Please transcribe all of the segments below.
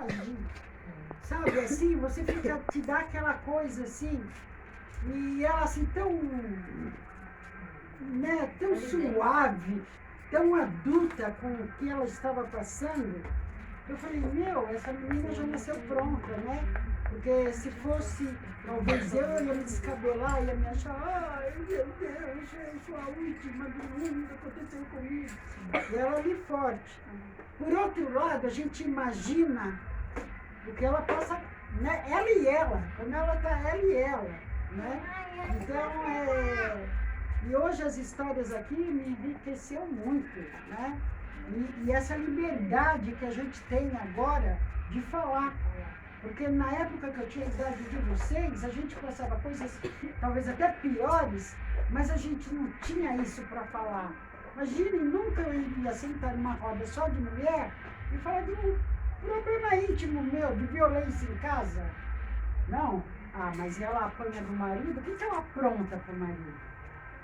ali. Sabe, assim, você fica, te dá aquela coisa assim, e ela assim tão, né, tão suave, tão adulta com o que ela estava passando. Eu falei, meu, essa menina já nasceu pronta, né? Porque se fosse, talvez eu ia me descabelar, ia me achar, ai meu Deus, eu sou a última do mundo, aconteceu comigo. E ela ali forte. Por outro lado, a gente imagina o que ela passa, né? Ela e ela, como ela está, ela e ela, né? Então, e hoje as histórias aqui me enriqueceu muito, né? E essa liberdade que a gente tem agora de falar. Porque na época que eu tinha a idade de vocês, a gente passava coisas talvez até piores, mas a gente não tinha isso para falar. Imagine, nunca eu iria sentar numa roda só de mulher e falar de um problema íntimo meu, de violência em casa. Não. Ah, mas ela apanha do marido, o que ela apronta para o marido?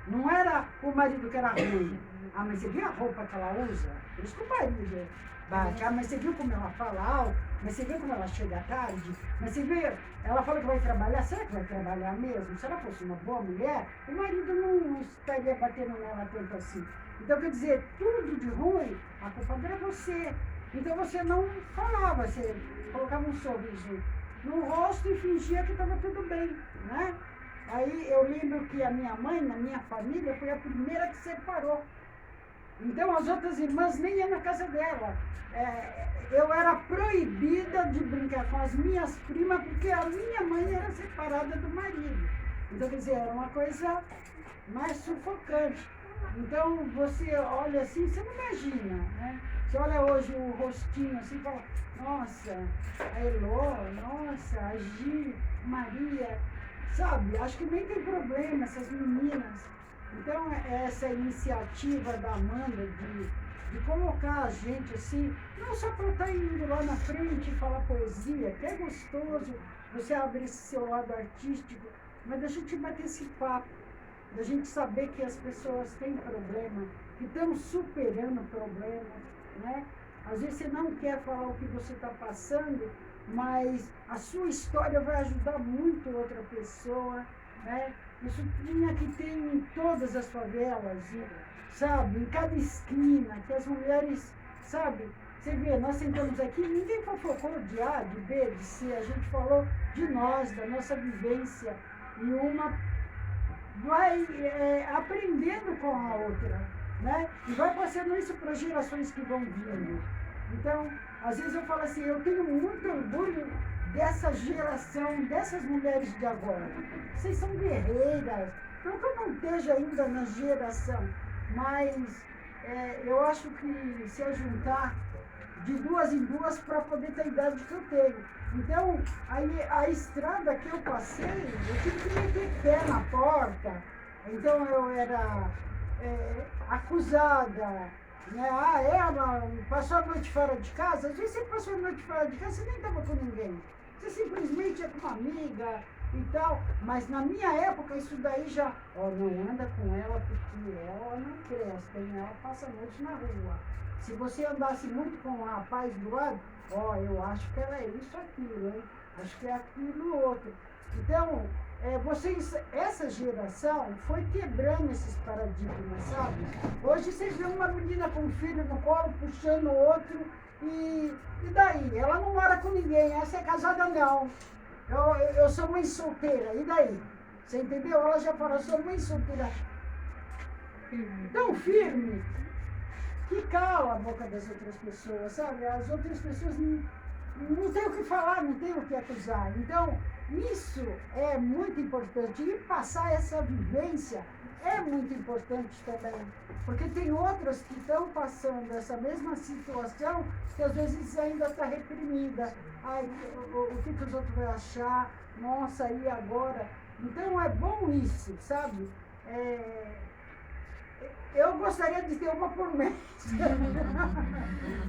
Não era o marido que era ruim. Ah, mas você viu a roupa que ela usa? Por isso que o marido bate. Ah, mas você viu como ela fala alto? Mas você viu como ela chega tarde? Mas você viu? Ela fala que vai trabalhar. Será que vai trabalhar mesmo? Se ela fosse uma boa mulher, o marido não estaria batendo nela tanto assim. Então, quer dizer, tudo de ruim, a culpa era você. Então você não falava, você colocava um sorriso no rosto e fingia que estava tudo bem, né? Aí eu lembro que a minha mãe, na minha família, foi a primeira que separou. Então as outras irmãs nem iam na casa dela. Eu era proibida de brincar com as minhas primas porque a minha mãe era separada do marido. Então, quer dizer, era uma coisa mais sufocante. Então você olha assim, você não imagina, né? Você olha hoje o rostinho assim e fala, nossa, a Elô, nossa, a Gi, Maria, sabe? Acho que nem tem problema essas meninas. Então, essa iniciativa da Amanda de colocar a gente assim, não só para estar indo lá na frente e falar poesia, que é gostoso, você abre esse seu lado artístico, mas da gente bater esse papo, da gente saber que as pessoas têm problema, que estão superando problemas, né? Às vezes você não quer falar o que você está passando, mas a sua história vai ajudar muito outra pessoa, né? Isso tinha que ter em todas as favelas, sabe? Em cada esquina, que as mulheres, sabe? Você vê, nós sentamos aqui, ninguém fofocou de A, de B, de C, a gente falou de nós, da nossa vivência, e uma vai aprendendo com a outra, né? E vai passando isso para as gerações que vão vindo. Então, às vezes eu falo assim, eu tenho muito orgulho dessa geração, dessas mulheres de agora. Vocês são guerreiras, não que eu não esteja ainda na geração, mas eu acho que se eu juntar de duas em duas para poder ter a idade que eu tenho. Então, a estrada que eu passei, eu tive que meter pé na porta, então eu era acusada, né? Ah, ela passou a noite fora de casa. Às vezes você passou a noite fora de casa, você nem estava com ninguém. Você simplesmente ia com uma amiga e tal. Mas na minha época isso daí já, não anda com ela porque ela não presta, hein? Ela passa a noite na rua. Se você andasse muito com um rapaz do lado, eu acho que ela é isso, aquilo, hein? Acho que é aquilo outro. Então, essa geração foi quebrando esses paradigmas, sabe? Hoje você vê uma menina com um filho no colo, puxando o outro, e daí? Ela não mora com ninguém, essa é casada não. Eu sou mãe solteira, e daí? Você entendeu? Ela já fala, sou mãe solteira. Tão firme, que cala a boca das outras pessoas, sabe? As outras pessoas não têm o que falar, não têm o que acusar. Então, isso é muito importante. E passar essa vivência é muito importante também. Porque tem outras que estão passando essa mesma situação que às vezes ainda está reprimida. Ai, o que os outros vão achar? Nossa, e agora? Então é bom isso, sabe? Eu gostaria de ter uma por mês.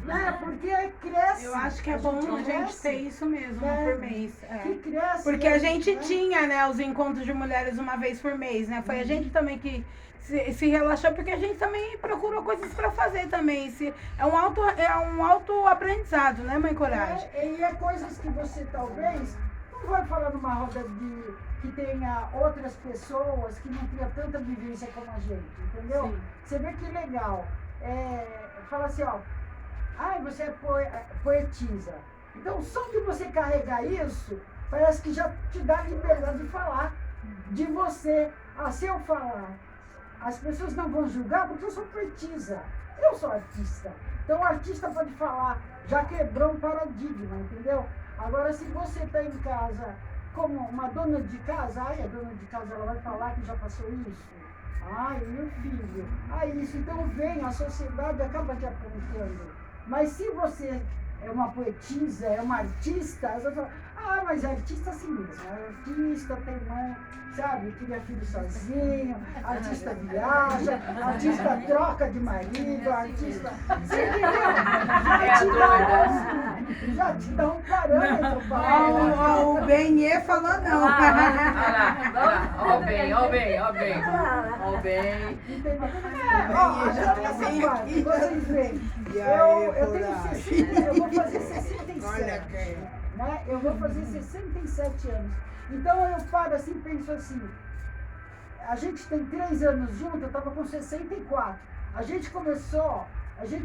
Né? Porque cresce. Eu acho que é bom a gente ter isso mesmo, uma por mês. Que cresce. Porque a gente tinha, né, os encontros de mulheres uma vez por mês, né? Foi a gente também que se relaxar, porque a gente também procura coisas para fazer também. É um autoaprendizado, né, Mãe Coragem? E é coisas que você talvez não vai falar numa roda que tenha outras pessoas que não tenham tanta vivência como a gente, entendeu? Sim. Você vê que legal. Fala assim, ó, você é poetisa. Então, só de você carregar isso, parece que já te dá liberdade de falar de você. Se eu falar, as pessoas não vão julgar porque eu sou poetisa. Eu sou artista. Então, o artista pode falar, já quebrou um paradigma, entendeu? Agora, se você está em casa como uma dona de casa, a dona de casa ela vai falar que já passou isso. E o filho? Isso. Então, vem, a sociedade acaba te apontando. Mas se você é uma poetisa, é uma artista, você fala, mas é artista assim mesmo, artista tem mãe, sabe, cria filho sozinho, artista viaja, artista troca de marido, artista. Você entendeu? Já te dá um parâmetro para o Benê falou não. Ó o bem. Vocês veem, eu tenho 60, eu vou fazer 67. Né? Eu vou fazer 67 anos. Então eu paro assim e penso assim, a gente tem 3 anos juntos, eu estava com 64. A gente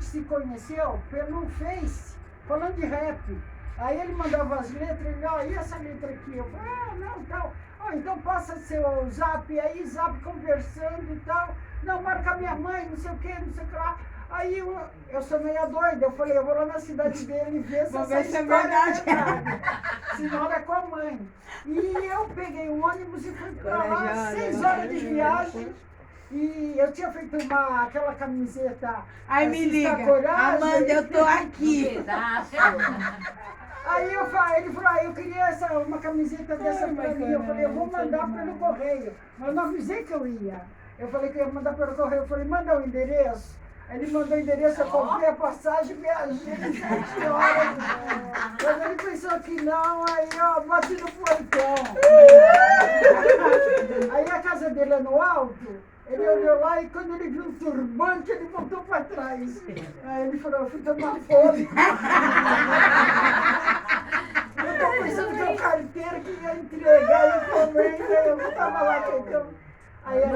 se conheceu pelo Face, falando de rap. Aí ele mandava as letras, ele, e essa letra aqui? Eu falei, não, tal. Então passa seu zap aí, zap conversando e tal. Não, marca minha mãe, não sei o que lá. Aí eu sou meio doida, eu falei, eu vou lá na cidade dele ver se essa história é verdade. Senão é com a mãe. E eu peguei o ônibus e fui pra lá, 6 horas de viagem. E eu tinha feito aquela camiseta. Ai, me liga. Coragem, Amanda, eu tô aqui. Aí ele falou, eu queria uma camiseta dessa pra mim. Eu falei, eu vou mandar pelo correio. Mas eu não avisei que eu ia. Eu falei que eu ia mandar pelo correio. Eu falei, manda o endereço. Ele mandou o endereço, eu comprei a passagem, viajei 7 horas. Mas ele pensou que não, aí bati no portão. Aí a casa dele é no alto, ele olhou lá e quando ele viu o turbante, ele voltou para trás. Aí ele falou, eu fui tomar fome. Eu tô pensando que é o carteiro que ia entregar a encomenda, eu estava lá tentando. Aí era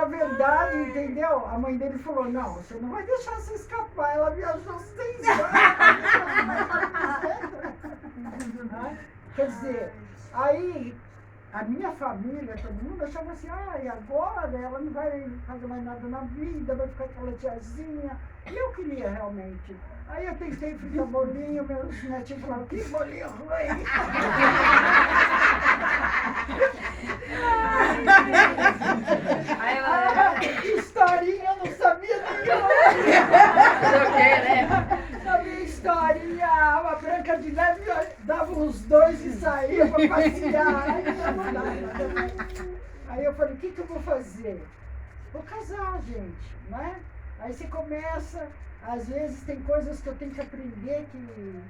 verdade, entendeu? A mãe dele falou, não, você não vai deixar você escapar. Ela viajou 6 horas. Quer dizer, aí a minha família, todo mundo achava assim, e agora ela não vai fazer mais nada na vida, vai ficar aquela tiazinha. E eu queria realmente. Aí eu tentei fritar bolinho, meus netinhos falaram, que bolinho ruim. Historinha, eu não sabia nenhuma. Sabia historinha, a Branca de Neve dava os dois e saía para passear. Aí eu falei, o que eu vou fazer? Vou casar, gente, né? Aí você começa, às vezes tem coisas que eu tenho que aprender que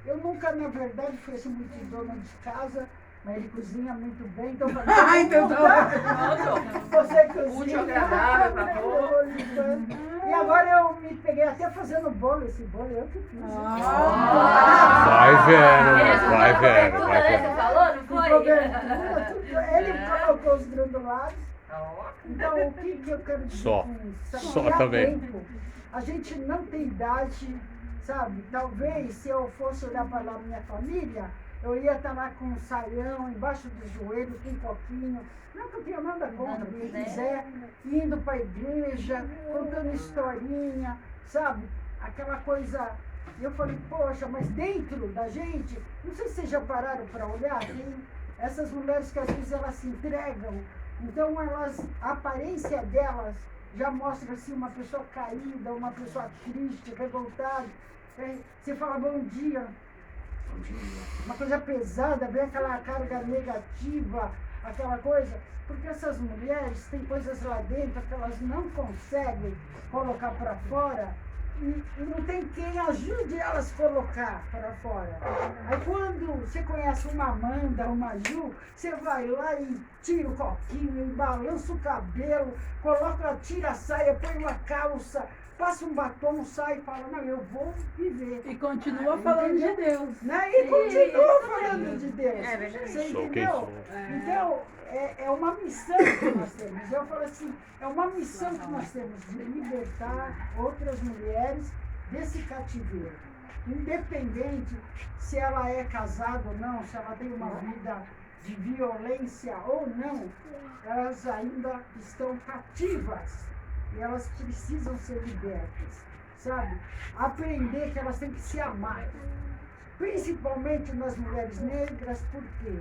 eu nunca, na verdade, fui assim muito dona de casa, mas ele cozinha muito bem, então eu falei, você cozinha. Útil, agradável pra pôr. E agora eu me peguei até fazendo bolo, esse bolo eu que fiz. Vai vendo. Você falou, não foi? Ele colocou os granulados. Então, o que eu quero dizer Só. com isso? Só também. Tempo, a gente não tem idade, sabe? Talvez, se eu fosse olhar para lá minha família, eu ia estar lá com um saião embaixo do joelho, com um coquinho. Não que eu tenha nada contra, quem quiser, indo para a igreja, contando historinha, sabe? Aquela coisa. Eu falei, poxa, mas dentro da gente, não sei se vocês já pararam para olhar, tem essas mulheres que às vezes elas se entregam. Então, a aparência delas já mostra assim, uma pessoa caída, uma pessoa triste, revoltada. Você fala bom dia, uma coisa pesada, vem aquela carga negativa, aquela coisa. Porque essas mulheres têm coisas lá dentro que elas não conseguem colocar para fora. não tem quem ajude ela a se colocar para fora. Aí quando você conhece uma Amanda, uma Ju, você vai lá e tira o coquinho, e balança o cabelo, coloca, tira a saia, põe uma calça, passa um batom, sai e fala, não, eu vou viver. E continua falando de Deus. Né? E continua falando de Deus. É verdade. Você Sou quem entendeu? sou. Então, é uma missão que nós temos. Eu falo assim, é uma missão que nós temos de libertar outras mulheres desse cativeiro. Independente se ela é casada ou não, se ela tem uma vida de violência ou não, elas ainda estão cativas e elas precisam ser libertas, sabe? Aprender que elas têm que se amar. Principalmente nas mulheres negras, por quê?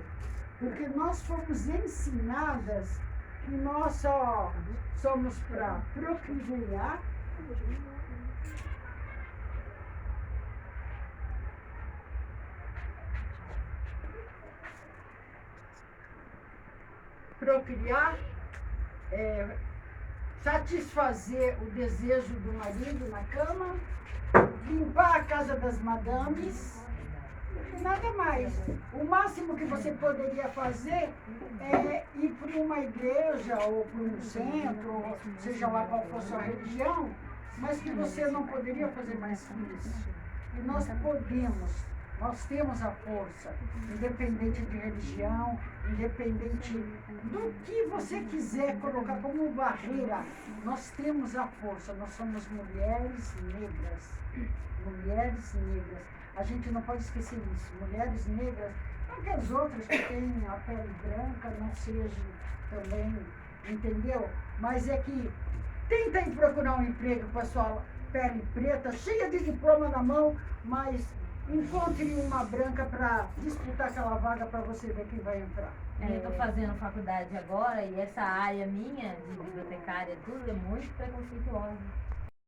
Porque nós fomos ensinadas que nós só somos para procriar, satisfazer o desejo do marido na cama, limpar a casa das madames, e nada mais. O máximo que você poderia fazer é ir para uma igreja ou para um centro, ou seja lá qual for a sua religião, mas que você não poderia fazer mais que isso. E nós podemos, nós temos a força, independente de religião, independente do que você quiser colocar como barreira, nós temos a força, nós somos mulheres negras. Mulheres negras. A gente não pode esquecer isso. Mulheres negras, não que as outras que têm a pele branca não sejam também, entendeu? Mas é que tenta ir procurar um emprego com a sua pele preta, cheia de diploma na mão, mas encontre uma branca para disputar aquela vaga para você ver quem vai entrar. Eu estou fazendo faculdade agora e essa área minha de bibliotecária e tudo é muito preconceituosa.